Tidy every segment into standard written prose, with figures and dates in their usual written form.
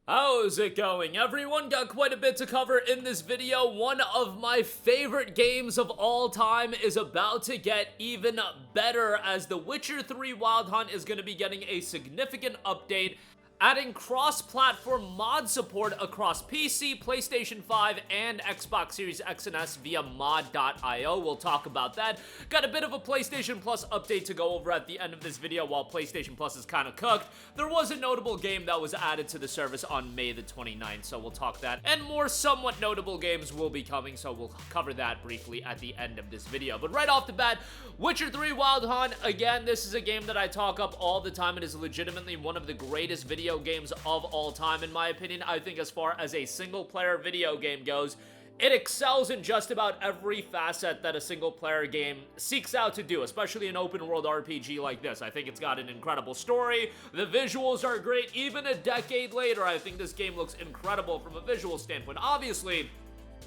How's it going, everyone? Got quite a bit to cover in this video. One of my favorite games of all time is about to get even better, as The Witcher 3 Wild Hunt is going to be getting a significant update, adding cross-platform mod support across PC, PlayStation 5, and Xbox Series X and S via mod.io. We'll talk about that. Got a bit of a PlayStation Plus update to go over at the end of this video. While PlayStation Plus is kind of cooked, there was a notable game that was added to the service on May the 29th, so we'll talk that. And more somewhat notable games will be coming, so we'll cover that briefly at the end of this video. But right off the bat, Witcher 3 Wild Hunt, again, this is a game that I talk up all the time. It is legitimately one of the greatest video games of all time, in my opinion. I think as far as a single-player video game goes, it excels in just about every facet that a single-player game seeks out to do, especially an open-world RPG like this. I think it's got an incredible story. The visuals are great. Even a decade later, I think this game looks incredible from a visual standpoint. Obviously,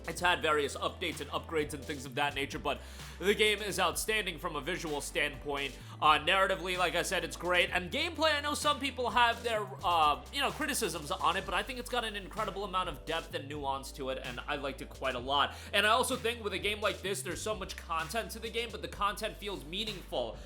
it's had various updates and upgrades and things of that nature, but the game is outstanding from a visual standpoint. Narratively, like I said, it's great. And gameplay, I know some people have their, criticisms on it, but I think it's got an incredible amount of depth and nuance to it, and I liked it quite a lot. And I also think with a game like this, there's so much content to the game, but the content feels meaningful.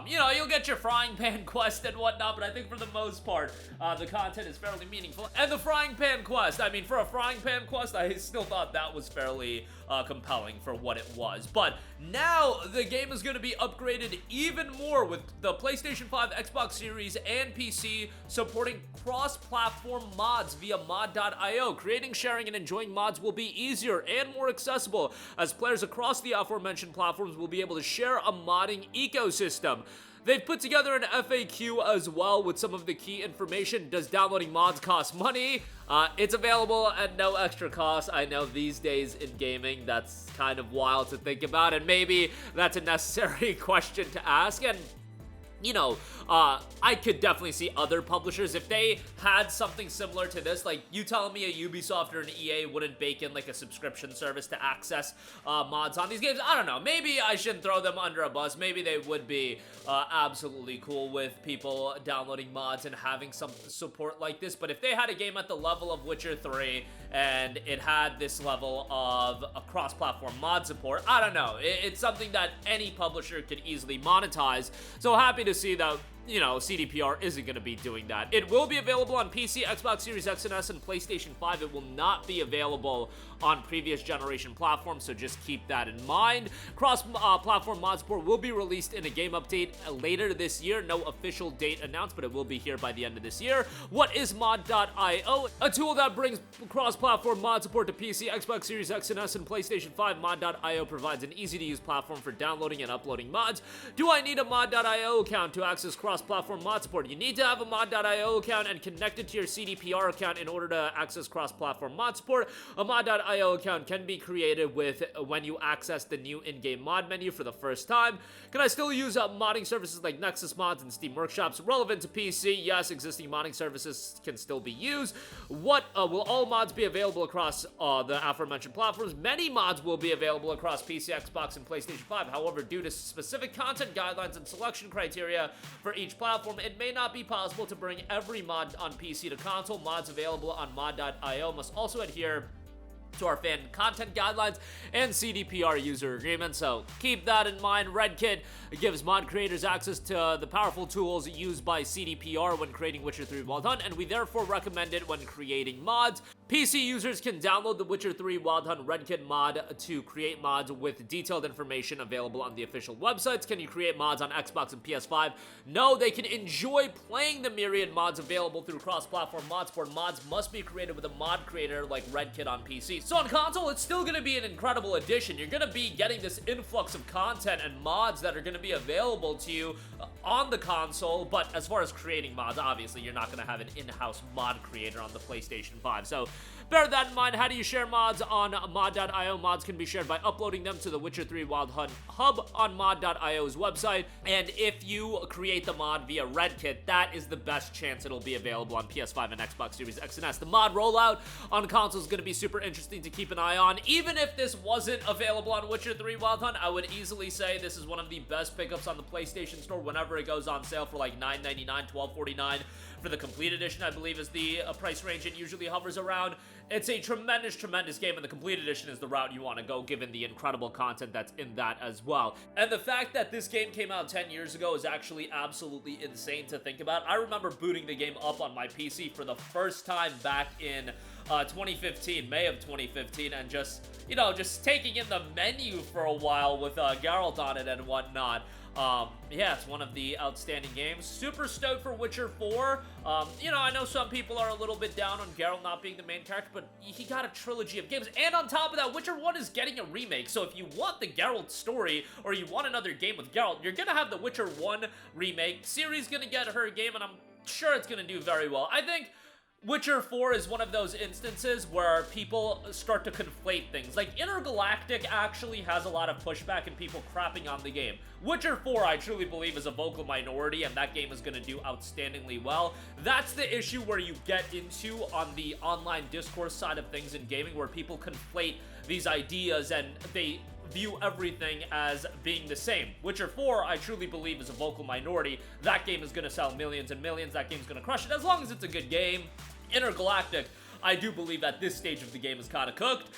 You'll get your frying pan quest and whatnot, but I think for the most part, the content is fairly meaningful. And the frying pan quest, I mean, for a frying pan quest, I still thought that was fairly compelling for what it was. But now the game is going to be upgraded even more with the PlayStation 5, Xbox Series, and PC supporting cross-platform mods via mod.io. Creating, sharing, and enjoying mods will be easier and more accessible, as players across the aforementioned platforms will be able to share a modding ecosystem. They've put together an FAQ as well with some of the key information. Does downloading mods cost money? It's available at no extra cost. I know these days in gaming, that's kind of wild to think about, and maybe that's a necessary question to ask. And I could definitely see other publishers, if they had something similar to this, like you telling me a Ubisoft or an EA wouldn't bake in like a subscription service to access mods on these games. I don't know. Maybe I shouldn't throw them under a bus. Maybe they would be absolutely cool with people downloading mods and having some support like this. But if they had a game at the level of Witcher 3 and it had this level of a cross-platform mod support, I don't know. It's something that any publisher could easily monetize. So happy to see that CDPR isn't going to be doing that. It will be available on PC, Xbox Series X and S, and PlayStation 5. It will not be available on previous generation platforms, so just keep that in mind. Cross-platform mod support will be released in a game update later this year. No official date announced, but it will be here by the end of this year. What is mod.io? A tool that brings cross-platform mod support to PC, Xbox Series X and S, and PlayStation 5. Mod.io provides an easy-to-use platform for downloading and uploading mods. Do I need a mod.io account to access cross-platform mod support? You need to have a mod.io account and connect it to your CDPR account in order to access cross-platform mod support. A mod.io account can be created when you access the new in-game mod menu for the first time. Can I still use modding services like Nexus Mods and Steam Workshops? Relevant to PC, yes, existing modding services can still be used. Will all mods be available across the aforementioned platforms? Many mods will be available across PC, Xbox, and PlayStation 5. However, due to specific content guidelines and selection criteria for each platform, it may not be possible to bring every mod on PC to console. Mods available on mod.io must also adhere to our fan content guidelines and CDPR user agreements, so keep that in mind. RedKit gives mod creators access to the powerful tools used by CDPR when creating Witcher 3 Wild Hunt, and we therefore recommend it when creating mods. PC users can download the Witcher 3 Wild Hunt RedKit mod to create mods with detailed information available on the official websites. Can you create mods on Xbox and PS5? No, they can enjoy playing the myriad mods available through cross-platform mod support. Mods must be created with a mod creator like RedKit on PC. So on console, it's still going to be an incredible addition. You're going to be getting this influx of content and mods that are going to be available to you on the console, but as far as creating mods, obviously you're not going to have an in-house mod creator on the PlayStation 5. So bear that in mind. How do you share mods on mod.io? Mods can be shared by uploading them to the Witcher 3 Wild Hunt hub on mod.io's website, and if you create the mod via RedKit, that is the best chance it'll be available on PS5 and Xbox Series X and S. The mod rollout on console is going to be super interesting to keep an eye on. Even if this wasn't available on Witcher 3 Wild Hunt, I would easily say this is one of the best pickups on the PlayStation Store whenever whenever it goes on sale for like $9.99, $12.49. For the complete edition, I believe, is the price range it usually hovers around. It's a tremendous, tremendous game, and the complete edition is the route you want to go, given the incredible content that's in that as well. And the fact that this game came out 10 years ago is actually absolutely insane to think about. I remember booting the game up on my PC for the first time back in 2015, May of 2015, and just, you know, just taking in the menu for a while with Geralt on it and whatnot. Yeah, it's one of the outstanding games. Super stoked for Witcher 4. You know, I know some people are a little bit down on Geralt not being the main character, but he got a trilogy of games. And on top of that, Witcher 1 is getting a remake. So if you want the Geralt story, or you want another game with Geralt, you're gonna have the Witcher 1 remake. Ciri's gonna get her game, and I'm sure it's gonna do very well. I think Witcher 4 is one of those instances where people start to conflate things. Like, Intergalactic actually has a lot of pushback and people crapping on the game. Witcher 4, I truly believe, is a vocal minority, and that game is going to do outstandingly well. That's the issue where you get into on the online discourse side of things in gaming, where people conflate these ideas and they view everything as being the same. Witcher 4, I truly believe, is a vocal minority. That game is going to sell millions and millions. That game's going to crush it, as long as it's a good game. Intergalactic, I do believe at this stage of the game is kind of cooked,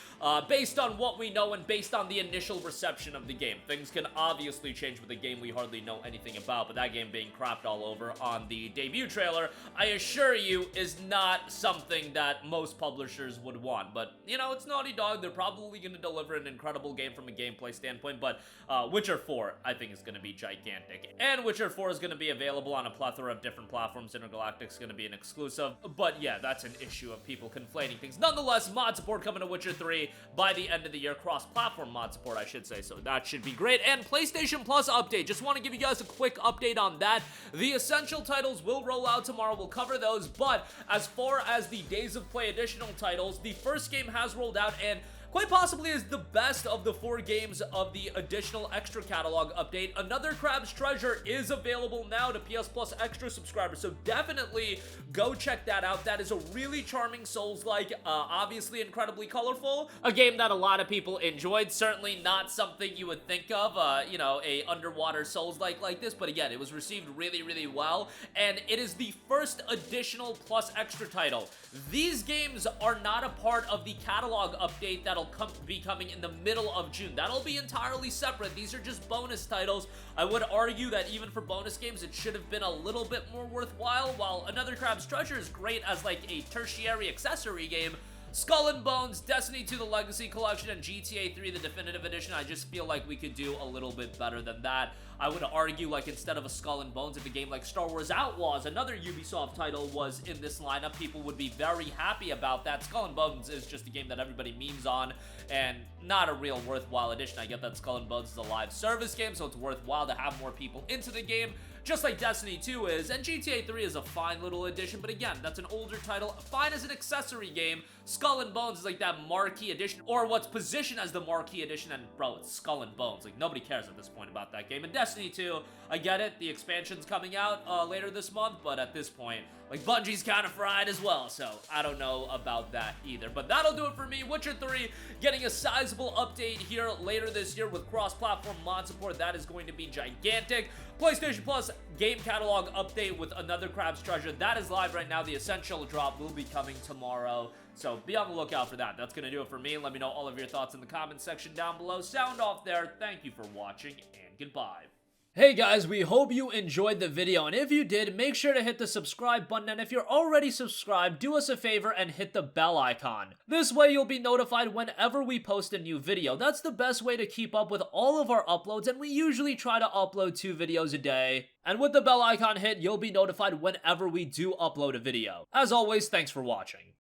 based on what we know and based on the initial reception of the game. Things can obviously change with a game we hardly know anything about, but that game being crapped all over on the debut trailer, I assure you, is not something that most publishers would want. But, you know, it's Naughty Dog. They're probably going to deliver an incredible game from a gameplay standpoint, but Witcher 4, I think, is going to be gigantic. And Witcher 4 is going to be available on a plethora of different platforms. Intergalactic's going to be an exclusive, but yeah, that's an issue of people conflating things. Nonetheless, mod support coming to Witcher 3 by the end of the year. Cross-platform mod support, I should say, so that should be great. And PlayStation Plus update. Just want to give you guys a quick update on that. The essential titles will roll out tomorrow. We'll cover those, but as far as the Days of Play additional titles, the first game has rolled out and quite possibly is the best of the 4 games of the additional extra catalog update. Another Crab's Treasure is available now to PS Plus Extra subscribers, so definitely go check that out. That is a really charming Souls-like, obviously incredibly colorful, a game that a lot of people enjoyed. Certainly not something you would think of, you know, a underwater Souls-like like this, but again, it was received really, really well, and it is the first additional Plus Extra title. These games are not a part of the catalog update that'll be coming in the middle of June. That'll be entirely separate. These are just bonus titles. I would argue that even for bonus games, it should have been a little bit more worthwhile. While Another Crab's Treasure is great as like a tertiary accessory game, Skull and Bones, Destiny 2 The Legacy Collection, and GTA 3 The Definitive Edition, I just feel like we could do a little bit better than that. I would argue, like, instead of a Skull and Bones, if a game like Star Wars Outlaws, another Ubisoft title, was in this lineup, people would be very happy about that. Skull and Bones is just a game that everybody memes on, and not a real worthwhile addition. I get that Skull and Bones is a live service game, so it's worthwhile to have more people into the game, just like Destiny 2 is, and GTA 3 is a fine little addition, but again, that's an older title, fine as an accessory game. Skull and Bones is like that marquee edition, or what's positioned as the marquee edition, and bro, it's Skull and Bones. Like, nobody cares at this point about that game. And Destiny 2, I get it, the expansion's coming out later this month, but at this point, like, Bungie's kind of fried as well, so I don't know about that either. But that'll do it for me. Witcher 3 getting a sizable update here later this year with cross-platform mod support. That is going to be gigantic. PlayStation Plus game catalog update with Another Crab's Treasure. That is live right now. The Essential drop will be coming tomorrow, so be on the lookout for that. That's going to do it for me. Let me know all of your thoughts in the comments section down below. Sound off there. Thank you for watching, and goodbye. Hey guys, we hope you enjoyed the video, and if you did, make sure to hit the subscribe button, and if you're already subscribed, do us a favor and hit the bell icon. This way you'll be notified whenever we post a new video. That's the best way to keep up with all of our uploads, and we usually try to upload 2 videos a day. And with the bell icon hit, you'll be notified whenever we do upload a video. As always, thanks for watching.